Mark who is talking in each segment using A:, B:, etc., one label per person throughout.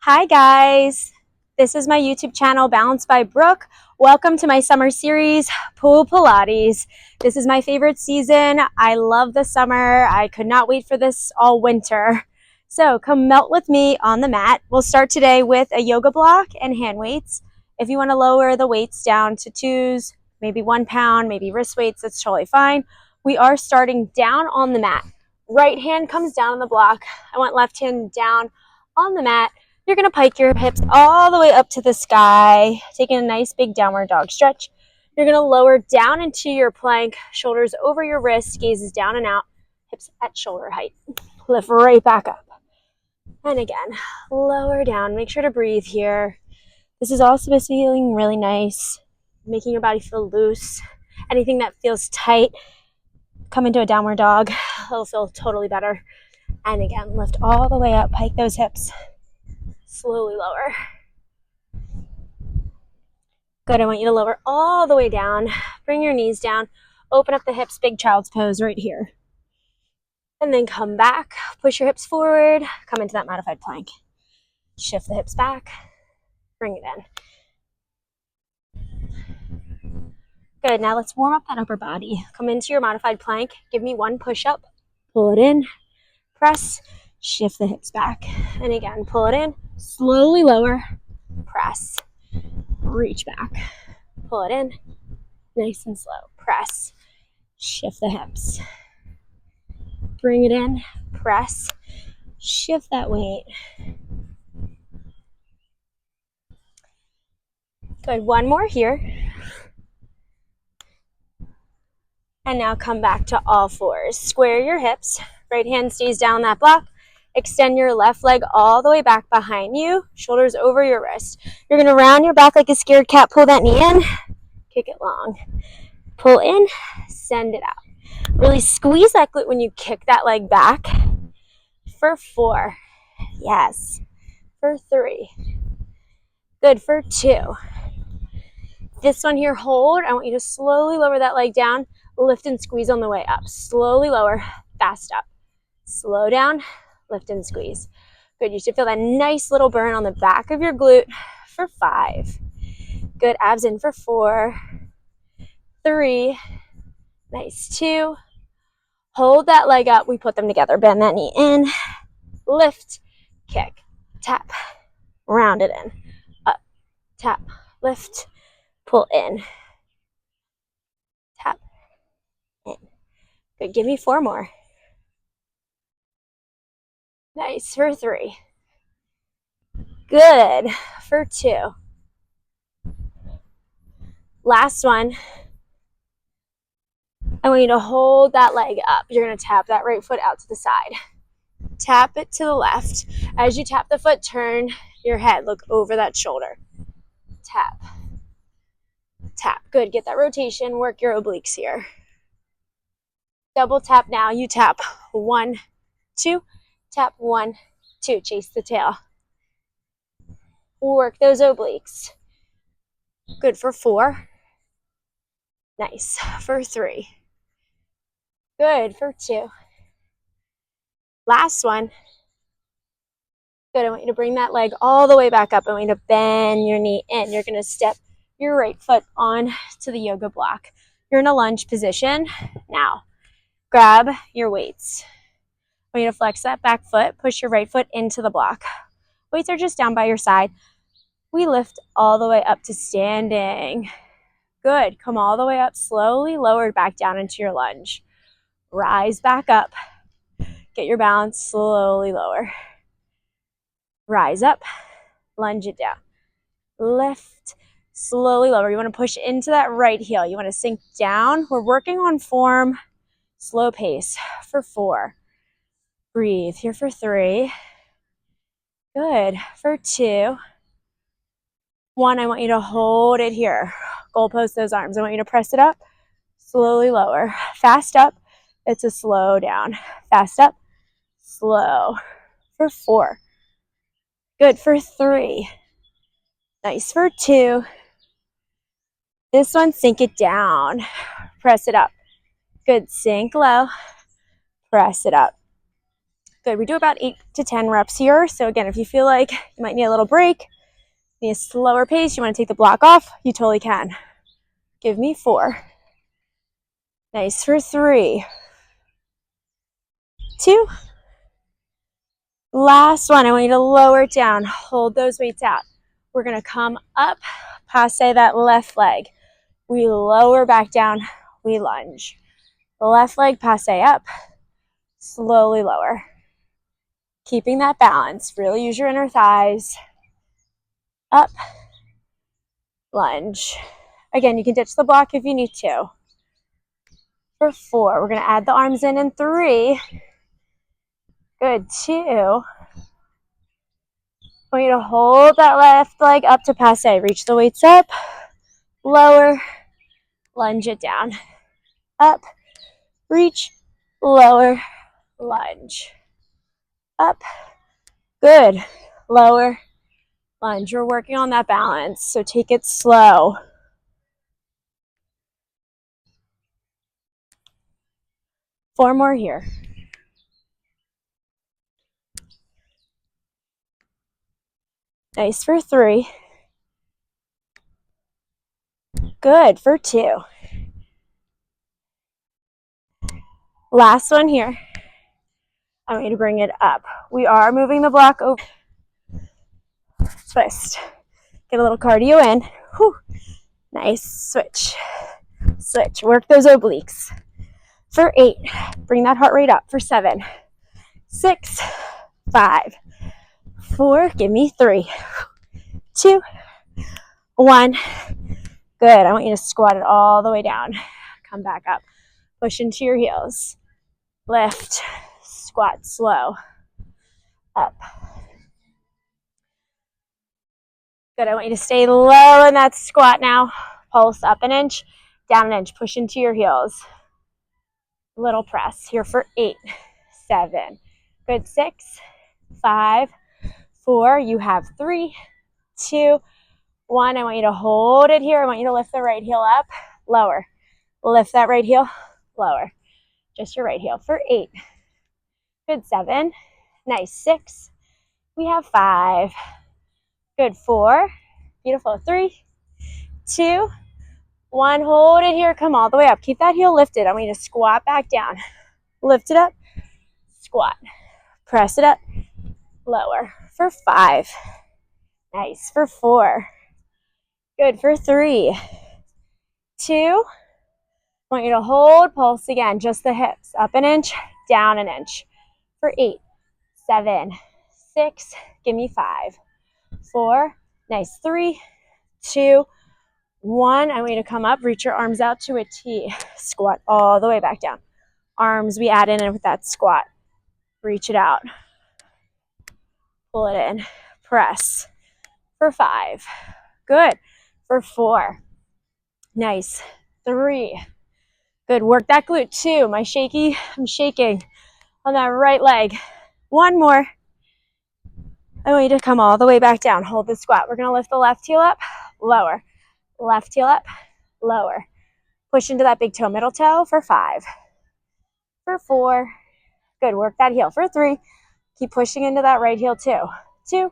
A: Hi guys, this is my YouTube channel, Balanced by Brooke. Welcome to my summer series, Pool Pilates. This is my favorite season. I love the summer. I could not wait for this all winter. So come melt with me on the mat. We'll start today with a yoga block and hand weights. If you want to lower the weights down to twos, maybe 1 pound, maybe wrist weights, that's totally fine. We are starting down on the mat. Right hand comes down on the block. I want left hand down on the mat. You're going to pike your hips all the way up to the sky, taking a nice big downward dog stretch. You're going to lower down into your plank, shoulders over your wrist, gazes down and out, hips at shoulder height. Lift right back up. And again, lower down. Make sure to breathe here. This is all supposed to be feeling really nice, making your body feel loose. Anything that feels tight, come into a downward dog. It'll feel totally better. And again, lift all the way up, pike those hips. Slowly lower. Good, I want you to lower all the way down. Bring your knees down. Open up the hips, big child's pose right here. And then come back. Push your hips forward. Come into that modified plank. Shift the hips back. Bring it in. Good, now let's warm up that upper body. Come into your modified plank. Give me one push-up. Pull it in. Press. Shift the hips back. And again, pull it in. Slowly lower. Press. Reach back. Pull it in. Nice and slow. Press. Shift the hips. Bring it in. Press. Shift that weight. Good. One more here. And now come back to all fours. Square your hips. Right hand stays down that block. Extend your left leg all the way back behind you. Shoulders over your wrist. You're going to round your back like a scared cat. Pull that knee in. Kick it long. Pull in. Send it out. Really squeeze that glute when you kick that leg back. For 4. Yes. For 3. Good. For 2. This one here, hold. I want you to slowly lower that leg down. Lift and squeeze on the way up. Slowly lower. Fast up. Slow down. Lift and squeeze. Good. You should feel that nice little burn on the back of your glute for 5. Good. Abs in for 4. 3. Nice. 2. Hold that leg up. We put them together. Bend that knee in. Lift. Kick. Tap. Round it in. Up. Tap. Lift. Pull in. Tap. In. Good. Give me 4 more. Nice. For 3. Good. For 2. Last one. I want you to hold that leg up. You're going to tap that right foot out to the side. Tap it to the left. As you tap the foot, turn your head. Look over that shoulder. Tap. Tap. Good. Get that rotation. Work your obliques here. Double tap now. You tap 1, 2. Tap 1, 2. Chase the tail. Work those obliques. Good. For 4. Nice. For 3. Good. For 2. Last one. Good. I want you to bring that leg all the way back up. I want you to bend your knee in. You're going to step your right foot on to the yoga block. You're in a lunge position. Now, grab your weights. I want you to flex that back foot. Push your right foot into the block. Weights are just down by your side. We lift all the way up to standing. Good. Come all the way up. Slowly lower back down into your lunge. Rise back up. Get your balance. Slowly lower. Rise up. Lunge it down. Lift. Slowly lower. You want to push into that right heel. You want to sink down. We're working on form. Slow pace for 4. Breathe here for 3. Good. For 2. 1, I want you to hold it here. Goal post those arms. I want you to press it up. Slowly lower. Fast up. It's a slow down. Fast up. Slow. For 4. Good. For 3. Nice. For 2. This one, sink it down. Press it up. Good. Sink low. Press it up. Good. We do about 8 to 10 reps here. So again, if you feel like you might need a little break, need a slower pace, you want to take the block off, you totally can. Give me 4. Nice for 3. 2. Last one. I want you to lower it down. Hold those weights out. We're going to come up, passe that left leg. We lower back down. We lunge. Left leg passe up. Slowly lower. Keeping that balance. Really use your inner thighs. Up. Lunge. Again, you can ditch the block if you need to. For 4. We're going to add the arms in 3. Good. 2. I want you to hold that left leg up to passe. Reach the weights up. Lower. Lunge it down. Up. Reach. Lower. Lunge. Up. Good. Lower. Lunge. You're working on that balance, so take it slow. Four more here. Nice for 3. Good for 2. Last one here. I want you to bring it up. We are moving the block over. Twist. Get a little cardio in. Whew. Nice. Switch. Switch. Work those obliques. For 8. Bring that heart rate up. For 7. 6. 5. 4. Give me 3. 2. 1. Good. I want you to squat it all the way down. Come back up. Push into your heels. Lift. Squat slow. Up. Good. I want you to stay low in that squat now. Pulse up an inch, down an inch. Push into your heels. Little press here for 8, 7. Good. 6, 5, 4. You have 3, 2, 1. I want you to hold it here. I want you to lift the right heel up. Lower. Lift that right heel. Lower. Just your right heel for 8. Good. 7. Nice. 6. We have 5. Good. 4. Beautiful. 3, 2, 1. Hold it here. Come all the way up. Keep that heel lifted. I want you to squat back down. Lift it up. Squat. Press it up. Lower. For 5. Nice. For 4. Good. For 3, 2. I want you to hold. Pulse again. Just the hips. Up an inch. Down an inch. For 8, 7, 6. Give me 5. 4. Nice. 3, 2, 1. I want you to come up. Reach your arms out to a T. Squat all the way back down. Arms we add in with that squat. Reach it out. Pull it in. Press. For 5. Good. For 4. Nice. 3. Good. Work that glute. 2. I'm shaking on that right leg. 1 more. I want you to come all the way back down. Hold the squat. We're going to lift the left heel up. Lower. Left heel up. Lower. Push into that big toe, middle toe for 5. For 4. Good. Work that heel. For 3. Keep pushing into that right heel. 2.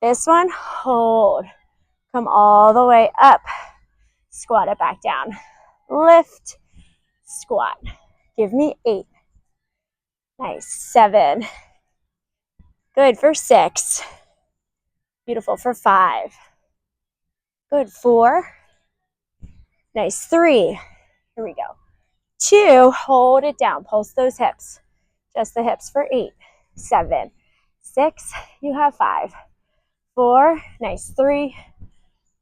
A: This one. Hold. Come all the way up. Squat it back down. Lift. Squat. Give me 8. Nice. 7. Good. For 6. Beautiful. For 5. Good. 4. Nice. 3. Here we go. 2. Hold it down. Pulse those hips. Just the hips for 8, 7, 6. You have 5. 4. Nice. 3,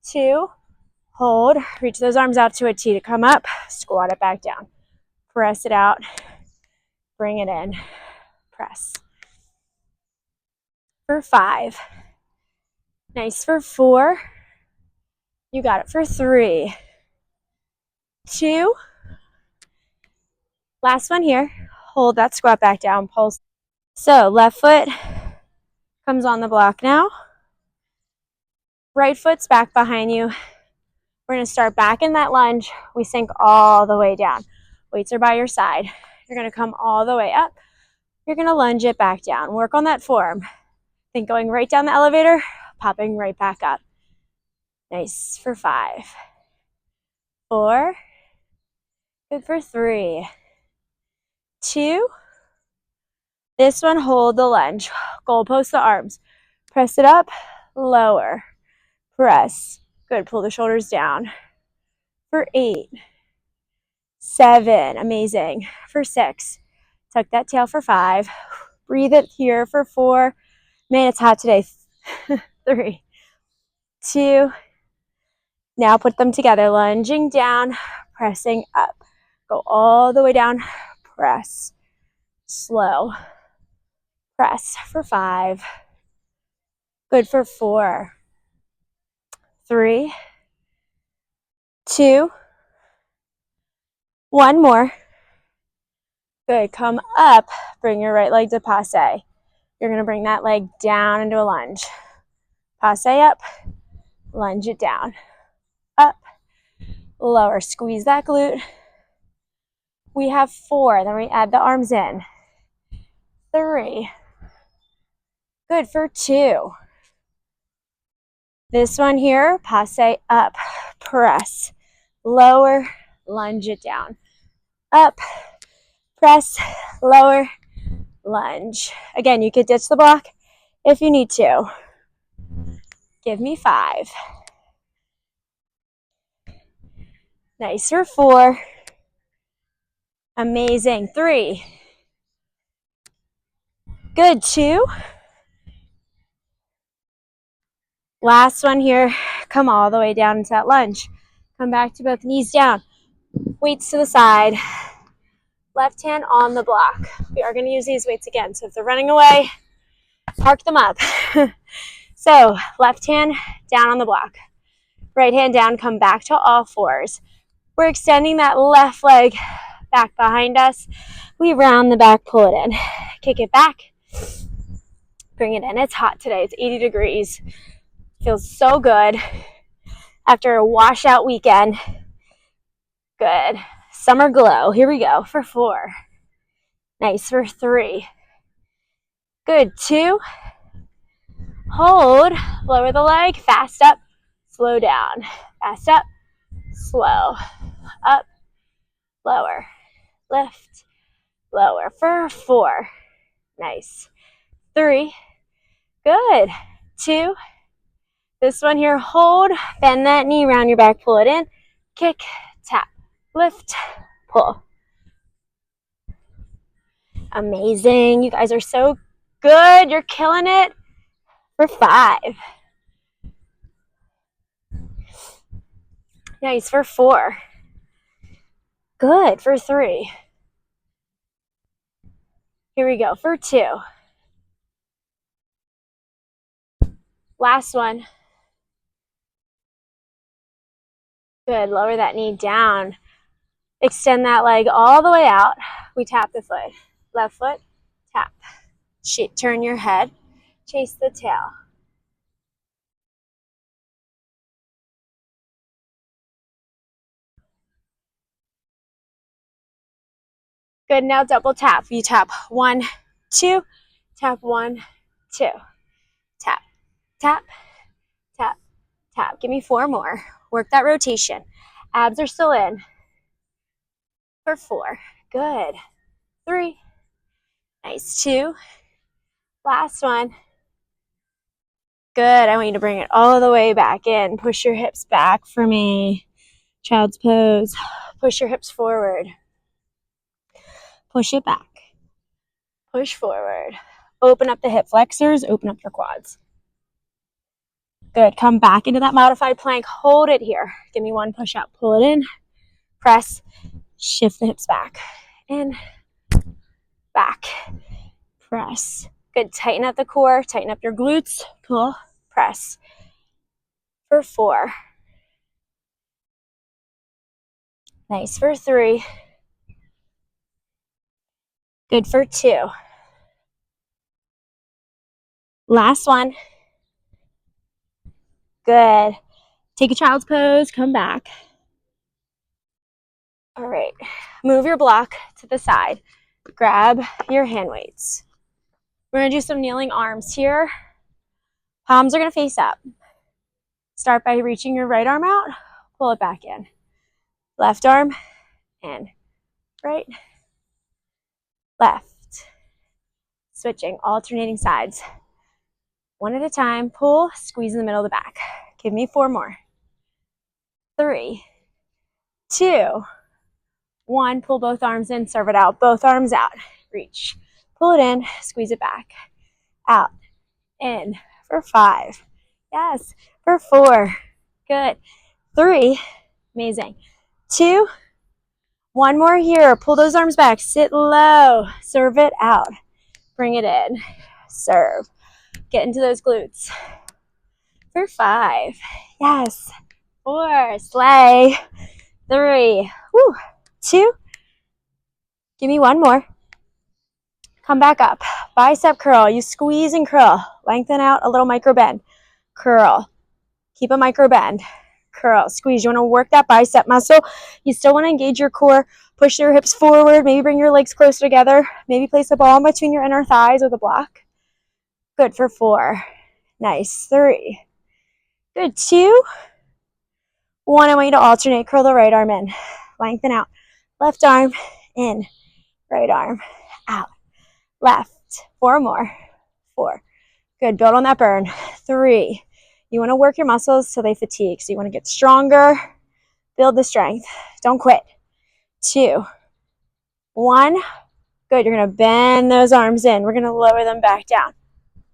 A: 2. Hold. Reach those arms out to a T to come up. Squat it back down. Press it out. Bring it in. Press. For 5. Nice. For 4. You got it. For 3, 2. Last one here. Hold that squat back down. Pulse. So left foot comes on the block now. Right foot's back behind you. We're going to start back in that lunge. We sink all the way down. Weights are by your side. You're going to come all the way up. You're gonna lunge it back down. Work on that form. Think going right down the elevator, popping right back up. Nice for 5, 4, good for 3, 2. This one, hold the lunge. Goalpost the arms. Press it up, lower, press. Good, pull the shoulders down. For 8, 7, amazing. For 6, tuck that tail for 5. Breathe it here for 4. Man, it's hot today. 3, 2. Now put them together, lunging down, pressing up. Go all the way down, press. Slow. Press for 5. Good for 4, 3, 2. One more. Good, come up, bring your right leg to passe. You're gonna bring that leg down into a lunge. Passe up, lunge it down. Up, lower, squeeze that glute. We have 4, then we add the arms in. 3, good for 2. This one here, passe up, press, lower, lunge it down. Up, press, lower, lunge. Again, you could ditch the block if you need to. Give me 5. Nice for 4. Amazing. 3. Good. 2. Last one here. Come all the way down into that lunge. Come back to both knees down. Weights to the side. Left hand on the block. We are going to use these weights again. So if they're running away, park them up. So left hand down on the block. Right hand down. Come back to all 4s. We're extending that left leg back behind us. We round the back, pull it in. Kick it back. Bring it in. It's hot today. It's 80 degrees. Feels so good after a washout weekend. Good. Summer glow. Here we go for 4. Nice for 3. Good. 2. Hold. Lower the leg. Fast up. Slow down. Fast up. Slow. Up. Lower. Lift. Lower for 4. Nice. 3. Good. 2. This one here, hold, bend that knee around your back, pull it in, kick, tap, lift, pull. Amazing. You guys are so good. You're killing it. For 5. Nice. For 4. Good. For 3. Here we go. For 2. Last one. Good. Lower that knee down. Extend that leg all the way out. We tap the foot. Left foot, tap. Turn your head. Chase the tail. Good. Now double tap. You tap 1, 2. Tap 1, 2. Tap, tap, tap, tap. Give me 4 more. Work that rotation. Abs are still in. For 4. Good. 3. Nice. 2. Last one. Good. I want you to bring it all the way back in. Push your hips back for me. Child's pose. Push your hips forward. Push it back. Push forward. Open up the hip flexors. Open up your quads. Good. Come back into that modified plank. Hold it here. Give me 1 push up. Pull it in. Press. Shift the hips back. In. Back. Press. Good. Tighten up the core. Tighten up your glutes. Pull. Press. For 4. Nice. For 3. Good. For 2. Last one. Good. Take a child's pose. Come back. All right. Move your block to the side. grab your hand weights. We're going to do some kneeling arms here. Palms are going to face up. Start by reaching your right arm out, pull it back in. Left arm in, right, left. Switching, alternating sides. One at a time, pull, squeeze in the middle of the back. Give me 4 more. 3, 2, 1. Pull both arms in, serve it out. Both arms out. Reach. Pull it in, squeeze it back. Out, in, for 5. Yes, for 4. Good. 3, amazing. 2, 1 more here. Pull those arms back. Sit low. Serve it out. Bring it in. Serve. Get into those glutes. For 5. Yes. 4. Slay. 3. Woo. 2. Give me 1 more. Come back up. Bicep curl. You squeeze and curl. Lengthen out a little micro bend. Curl. Keep a micro bend. Curl. Squeeze. You want to work that bicep muscle. You still want to engage your core. Push your hips forward. Maybe bring your legs closer together. Maybe place a ball in between your inner thighs with a block. Good for 4. Nice. 3. Good. 2. 1. I want you to alternate. Curl the right arm in. Lengthen out. Left arm in. Right arm out. Left. 4 more. 4. Good. Build on that burn. 3. You want to work your muscles so they fatigue. So you want to get stronger. Build the strength. Don't quit. 2. 1. Good. You're going to bend those arms in. We're going to lower them back down.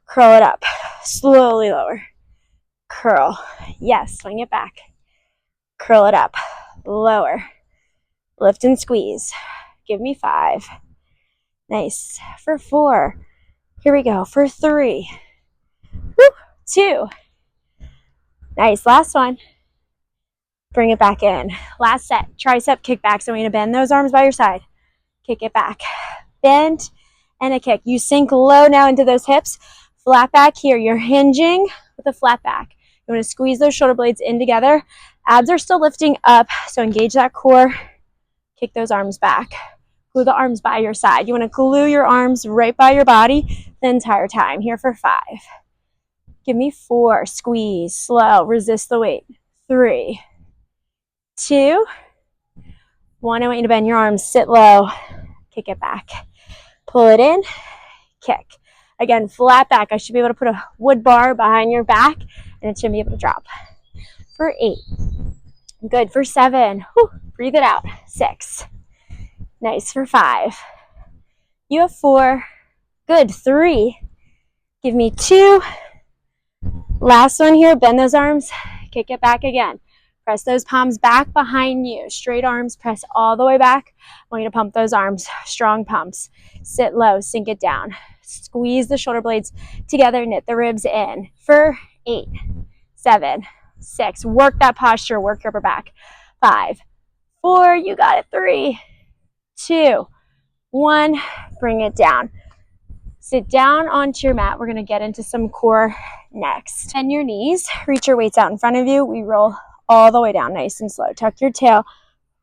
A: Curl it up. Slowly lower. Curl. Yes. Swing it back. Curl it up. Lower. Lift and squeeze. Give me 5. Nice. For 4. Here we go. For 3. Woo. 2. Nice. Last one. Bring it back in. Last set. Tricep kickback. So I'm going to bend those arms by your side. Kick it back. Bend and a kick. You sink low now into those hips. Flat back here. You're hinging with a flat back. You want to squeeze those shoulder blades in together. Abs are still lifting up. So engage that core. Kick those arms back. Glue the arms by your side. You want to glue your arms right by your body the entire time. Here for 5. Give me 4. Squeeze. Slow. Resist the weight. 3. 2. 1. I want you to bend your arms. Sit low. Kick it back. Pull it in. Kick. Again, flat back. I should be able to put a wood bar behind your back and it should be able to drop. For 8. Good. For 7. Whew. Breathe it out. 6. Nice. For 5. You have 4. Good. 3. Give me 2. Last one here. Bend those arms. Kick it back again. Press those palms back behind you. Straight arms. Press all the way back. I want you to pump those arms. Strong pumps. Sit low. Sink it down. Squeeze the shoulder blades together. Knit the ribs in. For 8. 7. 6. Work that posture. Work your upper back. 5. 4. You got it. 3. 2. 1. Bring it down. Sit down onto your mat. We're going to get into some core next. Bend your knees. Reach your weights out in front of you. We roll all the way down nice and slow. Tuck your tail.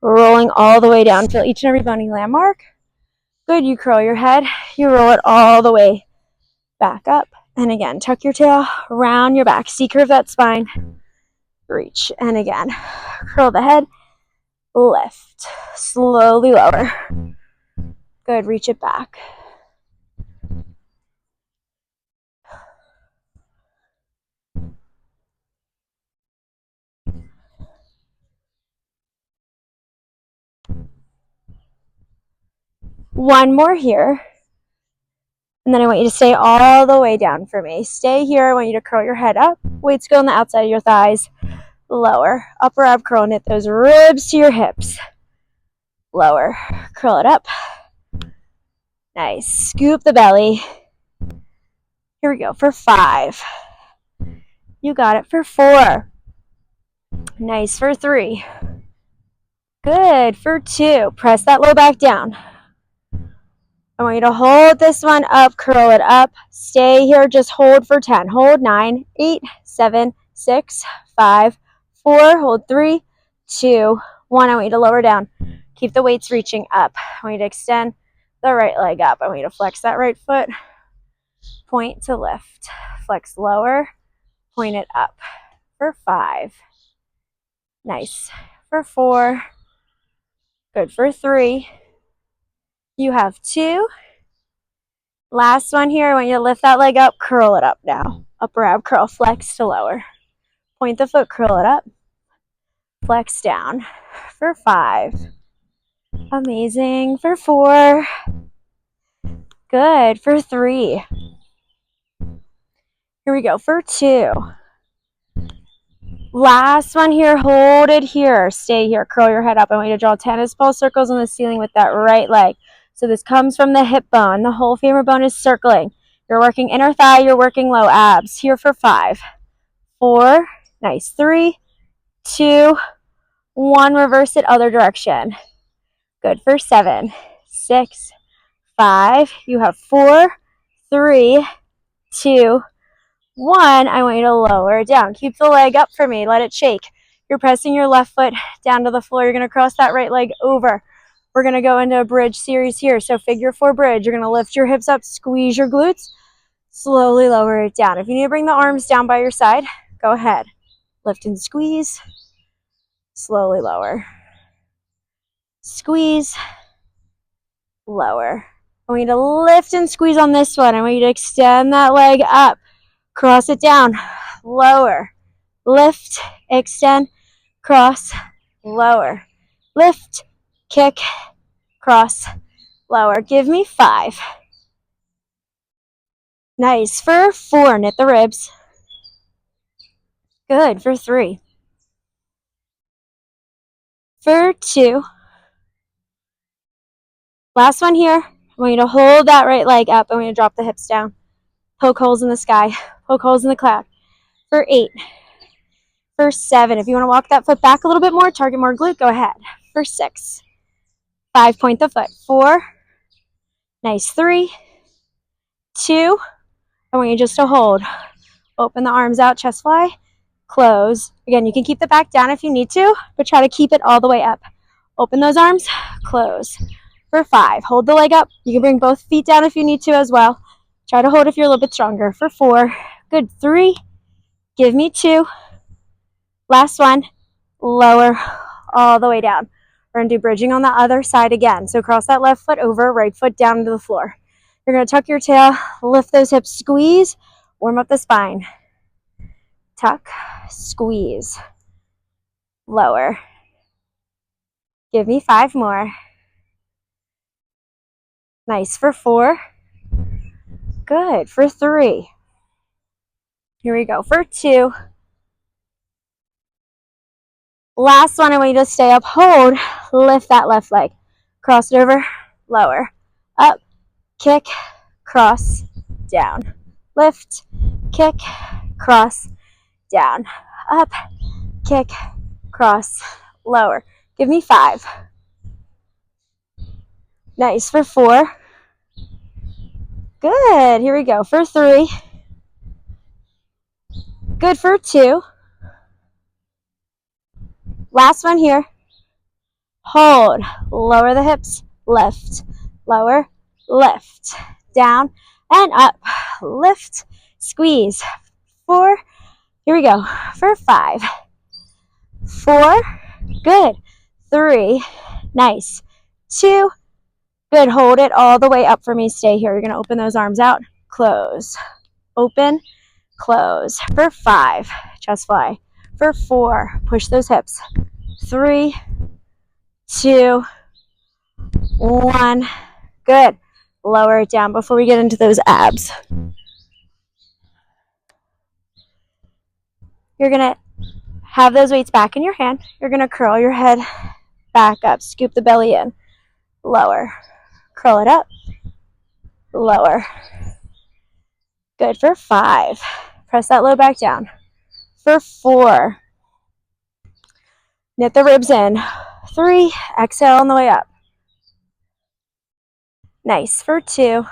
A: Rolling all the way down. Feel each and every bony landmark. Good. You curl your head. You roll it all the way back up. And again, tuck your tail. Round your back. C-curve that spine. Reach. And again, curl the head. Lift. Slowly lower. Good. Reach it back. One more here. And then I want you to stay all the way down for me. Stay here. I want you to curl your head up. Weights go on the outside of your thighs. Lower. Upper ab curl. Knit those ribs to your hips. Lower. Curl it up. Nice. Scoop the belly. Here we go. For 5. You got it. For 4. Nice. For 3. Good. For 2. Press that low back down. I want you to hold this one up, curl it up. Stay here, just hold for 10. Hold 9, 8, 7, 6, 5, 4. Hold 3, 2, 1. I want you to lower down. Keep the weights reaching up. I want you to extend the right leg up. I want you to flex that right foot, point to lift. Flex lower, point it up for 5. Nice. For 4. Good. For 3. You have 2. Last one here. I want you to lift that leg up, curl it up now. Upper ab curl, flex to lower. Point the foot, curl it up. Flex down for 5. Amazing. For 4. Good. For 3. Here we go. For 2. Last one here. Hold it here. Stay here. Curl your head up. I want you to draw tennis ball circles on the ceiling with that right leg. So this comes from the hip bone. The whole femur bone is circling. You're working inner thigh. You're working low abs. Here for 5. 4. Nice. 3, 2, 1. Reverse it other direction. Good. For 7, 6, 5. You have 4, 3, 2, 1. I want you to lower it down. Keep the leg up for me. Let it shake. You're pressing your left foot down to the floor. You're going to cross that right leg over. We're going to go into a bridge series here. So figure 4 bridge. You're going to lift your hips up, squeeze your glutes, slowly lower it down. If you need to bring the arms down by your side, go ahead. Lift and squeeze, slowly lower. Squeeze, lower. I want you to lift and squeeze on this one. I want you to extend that leg up. Cross it down, lower, lift, extend, cross, lower, lift, kick, cross, lower. Give me 5. Nice. For 4, knit the ribs. Good. For 3. For 2. Last one here. I want you to hold that right leg up. I want you to drop the hips down. Poke holes in the sky. Poke holes in the cloud. For 8. For 7. If you want to walk that foot back a little bit more, target more glute, go ahead. For 6. 5, point the foot. 4. Nice. 3, 2. I want you just to hold. Open the arms out, chest fly. Close. Again, you can keep the back down if you need to, but try to keep it all the way up. Open those arms, close. For 5, hold the leg up. You can bring both feet down if you need to as well. Try to hold if you're a little bit stronger. For 4, good. 3, give me 2. Last one, lower all the way down. We're going to do bridging on the other side again. So cross that left foot over, right foot down to the floor. You're going to tuck your tail, lift those hips, squeeze, warm up the spine. Tuck, squeeze, lower. Give me 5 more. Nice. For 4. Good. For 3. Here we go. For 2. Last one, I want you to stay up, hold, lift that left leg. Cross it over, lower, up, kick, cross, down. Lift, kick, cross, down. Up, kick, cross, lower. Give me 5. Nice. For 4. Good. Here we go. For 3. Good. For 2. Last one here. Hold. Lower the hips. Lift. Lower. Lift. Down and up. Lift. Squeeze. 4. Here we go. For 5. 4. Good. 3. Nice. 2. Good. Hold it all the way up for me. Stay here. You're going to open those arms out. Close. Open. Close. For 5. Chest fly. For 4. Push those hips. 3, 2, 1. Good. Lower it down before we get into those abs. You're going to have those weights back in your hand. You're going to curl your head back up. Scoop the belly in. Lower. Curl it up. Lower. Good. For 5. Press that low back down. For 4. Knit the ribs in. 3. Exhale on the way up. Nice. For 2.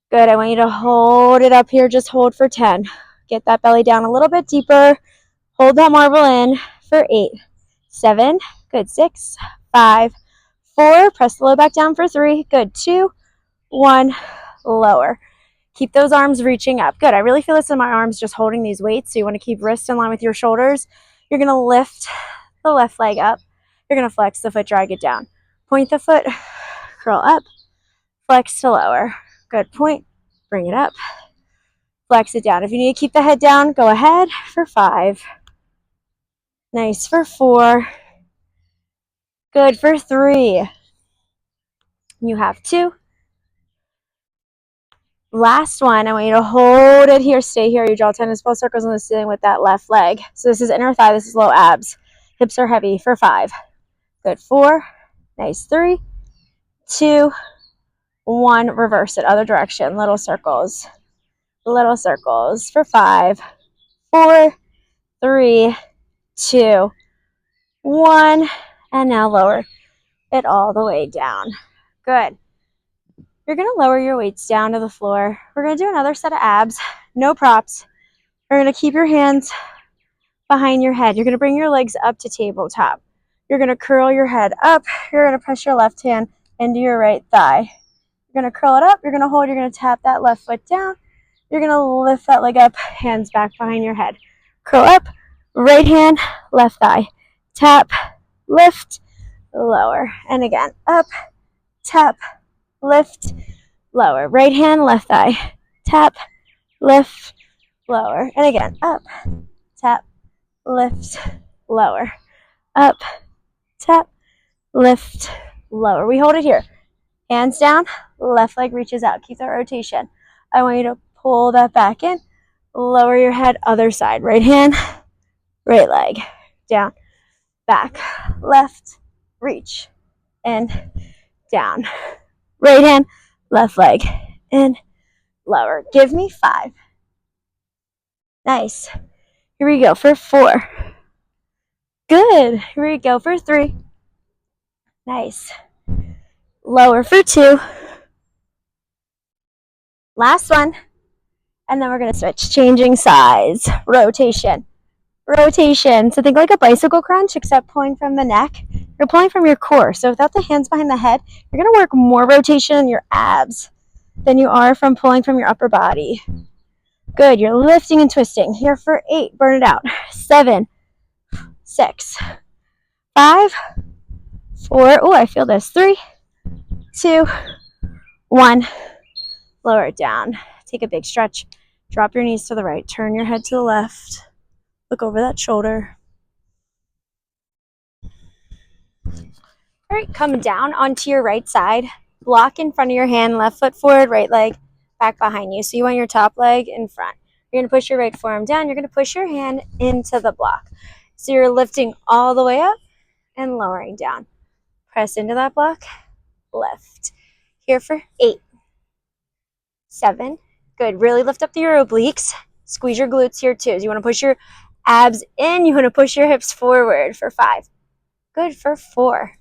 A: Good. I want you to hold it up here. Just hold for 10. Get that belly down a little bit deeper. Hold that marble in for 8. 7. Good. 6, 5, 4, press the low back down for 3, good, 2, 1, lower. Keep those arms reaching up. Good. I really feel this in my arms just holding these weights. So you want to keep wrists in line with your shoulders. You're going to lift the left leg up. You're going to flex the foot, drag it down. Point the foot, curl up, flex to lower. Good. Point, bring it up, flex it down. If you need to keep the head down, go ahead for 5. Nice for 4. Good for 3. You have 2. Last one, I want you to hold it here, stay here. You draw tennis ball circles on the ceiling with that left leg. So this is inner thigh, this is low abs. Hips are heavy for 5. Good, 4. Nice, 3, 2, 1. Reverse it, other direction. Little circles for 5, 4, 3, 2, 1. And now lower it all the way down. Good. You're going to lower your weights down to the floor. We're going to do another set of abs, no props. You're going to keep your hands behind your head. You're going to bring your legs up to tabletop. You're going to curl your head up. You're going to press your left hand into your right thigh. You're going to curl it up. You're going to hold. You're going to tap that left foot down. You're going to lift that leg up, hands back behind your head. Curl up, right hand, left thigh. Tap, lift, lower. And again, up, tap, lift, lower. Right hand, left thigh. Tap, lift, lower. And again, up, tap, lift, lower. Up, tap, lift, lower. We hold it here. Hands down, left leg reaches out. Keep that rotation. I want you to pull that back in. Lower your head, other side. Right hand, right leg. Down, back, left, reach, and down. Right hand, left leg, and lower. Give me 5. Nice. Here we go for 4. Good. Here we go for 3. Nice. Lower for 2. Last one. And then we're going to switch. Changing sides. Rotation. Rotation. So think like a bicycle crunch, except pulling from the neck. You're pulling from your core. So without the hands behind the head, you're going to work more rotation in your abs than you are from pulling from your upper body. Good. You're lifting and twisting. Here for 8. Burn it out. 7, 6, 5, 4. Oh, I feel this. 3, 2, 1. Lower it down. Take a big stretch. Drop your knees to the right. Turn your head to the left. Look over that shoulder. All right, come down onto your right side. Block in front of your hand. Left foot forward, right leg back behind you. So you want your top leg in front. You're going to push your right forearm down. You're going to push your hand into the block. So you're lifting all the way up and lowering down. Press into that block. Lift. Here for 8, 7. Good. Really lift up your obliques. Squeeze your glutes here too. So you want to push your abs in. You want to push your hips forward for 5. Good for 4.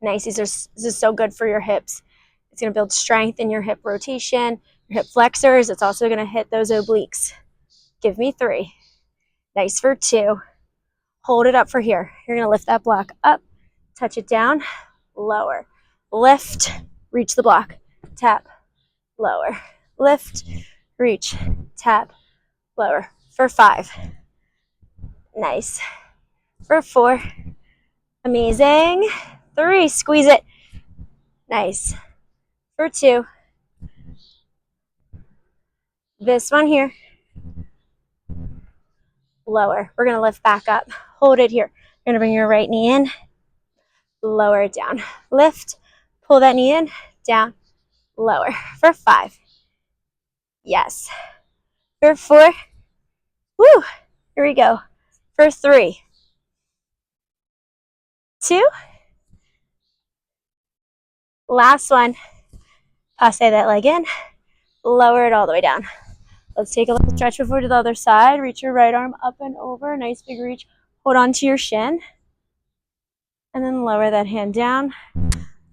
A: Nice. This is so good for your hips. It's going to build strength in your hip rotation, your hip flexors. It's also going to hit those obliques. Give me 3. Nice for 2. Hold it up for here. You're going to lift that block up, touch it down, lower. Lift, reach the block, tap, lower. Lift, reach, tap, lower. For 5. Nice. For 4. Amazing. 3. Squeeze it. Nice. For 2. This one here. Lower. We're going to lift back up. Hold it here. You're going to bring your right knee in. Lower it down. Lift. Pull that knee in. Down. Lower. For 5. Yes. For 4. Woo. Here we go. For 3. 2. Last one. Passe that leg in. Lower it all the way down. Let's take a little stretch before to the other side. Reach your right arm up and over. Nice big reach. Hold on to your shin. And then lower that hand down.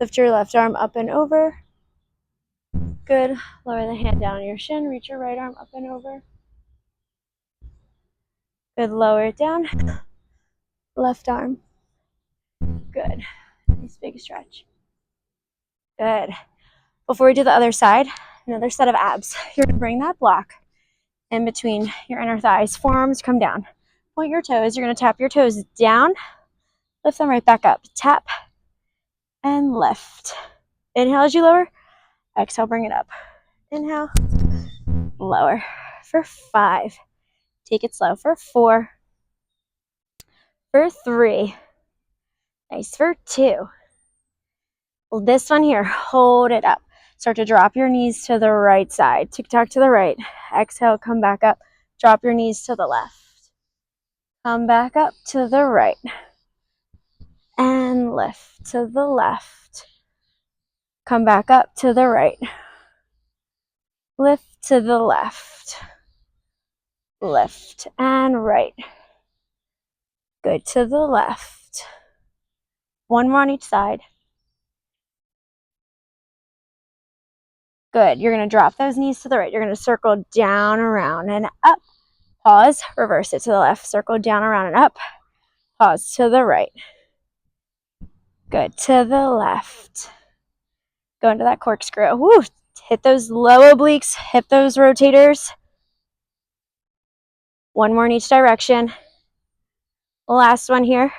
A: Lift your left arm up and over. Good. Lower the hand down on your shin. Reach your right arm up and over. Good. Lower it down. Left arm. Good. Nice big stretch. Good. Before we do the other side, another set of abs. You're going to bring that block in between your inner thighs. Forearms come down. Point your toes. You're going to tap your toes down. Lift them right back up. Tap and lift. Inhale as you lower. Exhale, bring it up. Inhale, lower. For 5. Take it slow. For 4. For 3. Nice. For 2. Well, this one here, hold it up. Start to drop your knees to the right side. Tick-tock to the right. Exhale, come back up. Drop your knees to the left. Come back up to the right. And lift to the left. Come back up to the right. Lift to the left. Lift and right. Good, to the left. One more on each side. Good. You're going to drop those knees to the right. You're going to circle down, around, and up. Pause. Reverse it to the left. Circle down, around, and up. Pause to the right. Good. To the left. Go into that corkscrew. Woo. Hit those low obliques. Hit those rotators. One more in each direction. Last one here.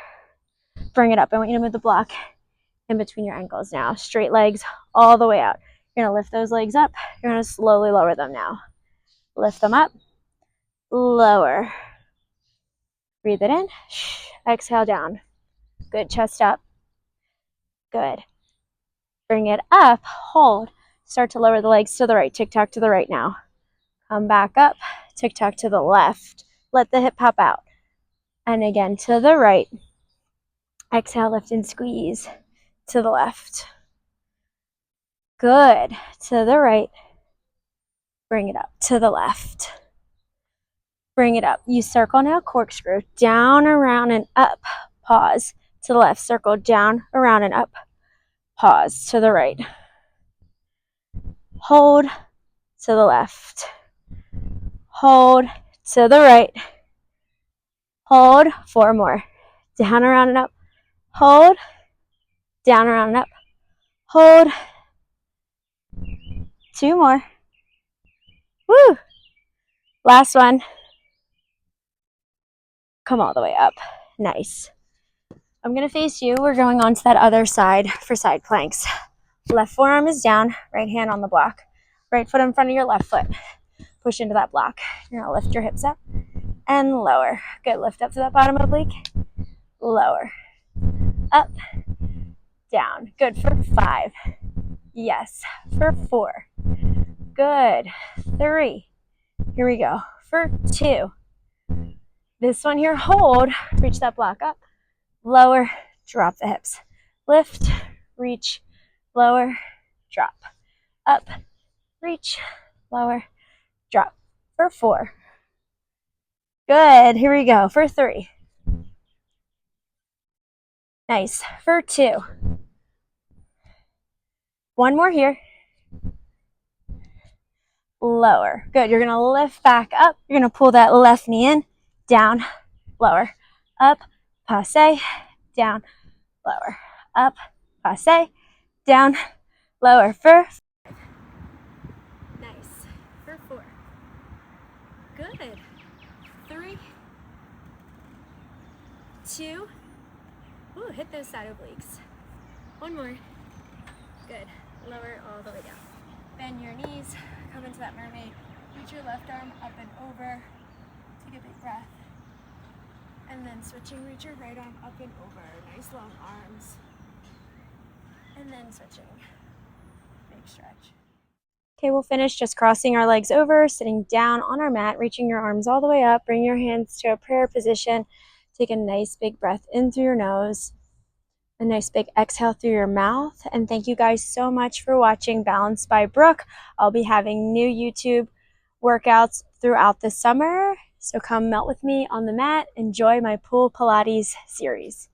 A: Bring it up. I want you to move the block in between your ankles now. Straight legs all the way out. You're going to lift those legs up. You're going to slowly lower them now. Lift them up. Lower. Breathe it in. Exhale down. Good. Chest up. Good. Bring it up. Hold. Start to lower the legs to the right. Tick-tock to the right now. Come back up. Tick-tock to the left. Let the hip pop out. And again to the right. Exhale, lift and squeeze. To the left. Good. To the right. Bring it up. To the left. Bring it up. You circle now, corkscrew. Down, around, and up. Pause. To the left. Circle down, around, and up. Pause. To the right. Hold. To the left. Hold. To the right. Hold. 4 more. Down, around, and up. Hold. Down, around, and up. Hold. 2 more. Woo! Last one. Come all the way up. Nice. I'm going to face you. We're going on to that other side for side planks. Left forearm is down, right hand on the block. Right foot in front of your left foot. Push into that block. You're going to lift your hips up and lower. Good. Lift up to that bottom oblique. Lower. Up. Down. Good. For 5. Yes. For 4. Good. 3. Here we go. For 2. This one here, hold. Reach that block up. Lower. Drop the hips. Lift. Reach. Lower. Drop. Up. Reach. Lower. Drop. For 4. Good. Here we go. For 3. Nice. For 2. One more here. Lower. Good. You're going to lift back up. You're going to pull that left knee in. Down. Lower. Up. Passe. Down. Lower. Up. Passe. Down. Lower. For 5. Nice. For 4. Good. 3. 2. Ooh, hit those side obliques. One more. Good. Lower all the way down. Bend your knees. Come into that mermaid. Reach your left arm up and over. Take a big breath. And then switching, reach your right arm up and over. Nice long arms. And then switching. Big stretch. Okay, we'll finish just crossing our legs over, sitting down on our mat, reaching your arms all the way up. Bring your hands to a prayer position. Take a nice big breath in through your nose. A nice big exhale through your mouth. And thank you guys so much for watching Balanced by Brooke. I'll be having new YouTube workouts throughout the summer. So come melt with me on the mat. Enjoy my pool Pilates series.